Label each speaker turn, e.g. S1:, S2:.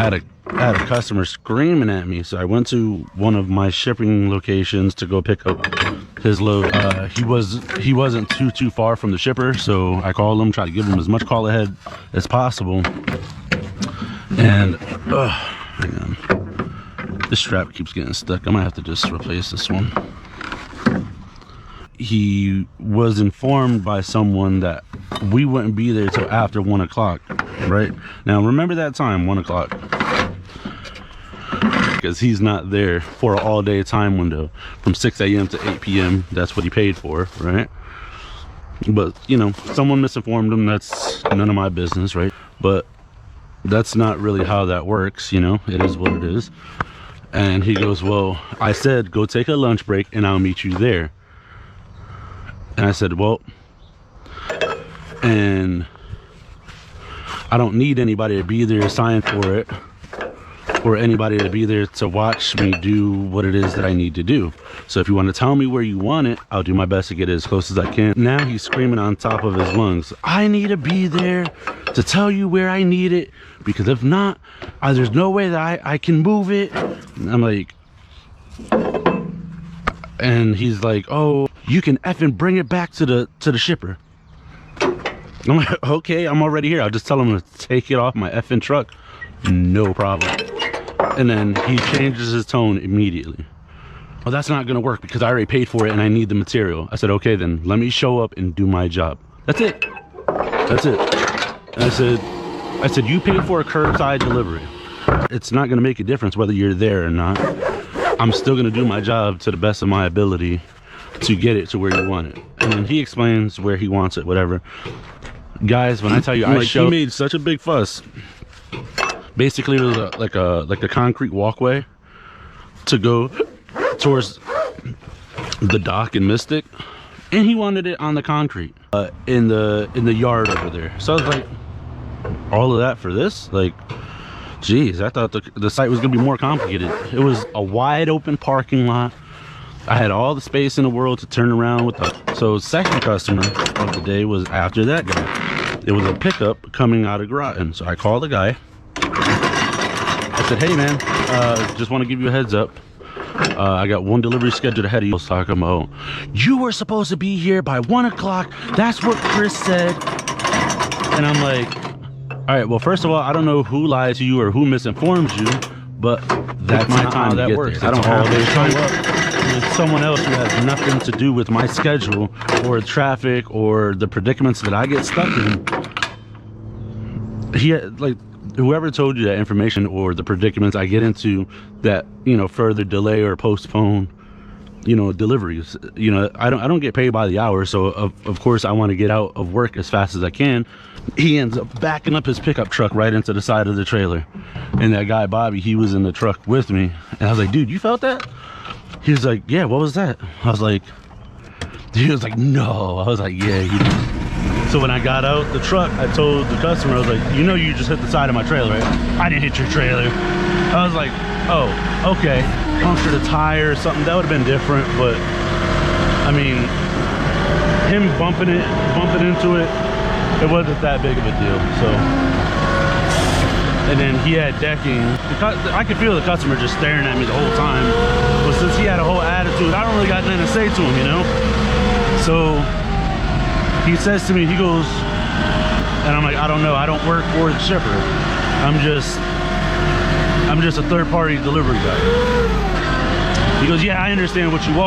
S1: I had a customer screaming at me, so I went to one of my shipping locations to go pick up his load. He wasn't too far from the shipper, so I called him, tried to give him as much call ahead as possible. And hang on, this strap keeps getting stuck. I might have to just replace this one. He was informed by someone that we wouldn't be there till after 1 o'clock, right? Now remember that time, 1 o'clock, because he's not there for an all-day time window from 6 a.m. to 8 p.m. That's what he paid for, right? But you know, someone misinformed him. That's none of my business, right? But that's not really how that works, you know. It is what it is. And he goes, well, I said go take a lunch break and I'll meet you there. And I said, well, and I don't need anybody to be there assigned for it, or anybody to be there to watch me do what it is that I need to do. So if you want to tell me where you want it, I'll do my best to get it as close as I can. Now he's screaming on top of his lungs, I need to be there to tell you where I need it, because if not, there's no way that I can move it. And I'm like, and he's like, oh, you can effing bring it back to the shipper. I'm like, okay, I'm already here. I'll just tell him to take it off my effing truck. No problem. And then he changes his tone immediately. Well, that's not gonna work because I already paid for it and I need the material. I said, okay, then let me show up and do my job. That's it. That's it. And I said, you paid for a curbside delivery. It's not gonna make a difference whether you're there or not. I'm still gonna do my job to the best of my ability to get it to where you want it. And then he explains where he wants it, whatever. Guys, when I tell you, he made such a big fuss. Basically, it was like a concrete walkway to go towards the dock in Mystic, and he wanted it on the concrete in the yard over there. So I was like, all of that for this? Like, geez, I thought the site was gonna be more complicated. It was a wide open parking lot. I had all the space in the world to turn around with so second customer of the day was after that guy. It was a pickup coming out of Groton. So I called the guy. I said, hey man, just want to give you a heads up. I got one delivery scheduled ahead of you. I was talking about, you were supposed to be here by 1 o'clock. That's what Chris said. And I'm like, all right, well, first of all, I don't know who lied to you or who misinformed you, but that's my time to get there. I don't have to show up with someone else who has nothing to do with my schedule or traffic or the predicaments that I get stuck in. Like, whoever told you that information or the predicaments I get into that, you know, further delay or postpone, you know, deliveries, you know, I don't get paid by the hour. So of course I want to get out of work as fast as I can. He ends up backing up his pickup truck right into the side of the trailer. And that guy, Bobby, he was in the truck with me. And I was like, dude, you felt that? He was like, yeah, what was that? I was like, he was like, no. I was like, yeah, he did. So when I got out the truck, I told the customer, I was like, you know, you just hit the side of my trailer, right? I didn't hit your trailer. I was like, oh, okay. Punctured a tire or something, that would have been different. But I mean, him bumping into it, it wasn't that big of a deal. So, and then he had decking. I could feel the customer just staring at me the whole time. But since he had a whole attitude, I don't really got nothing to say to him, you know? So he says to me, he goes, and I'm like, I don't know, I don't work for the shipper. I'm just a third-party delivery guy. He goes, yeah, I understand what you are.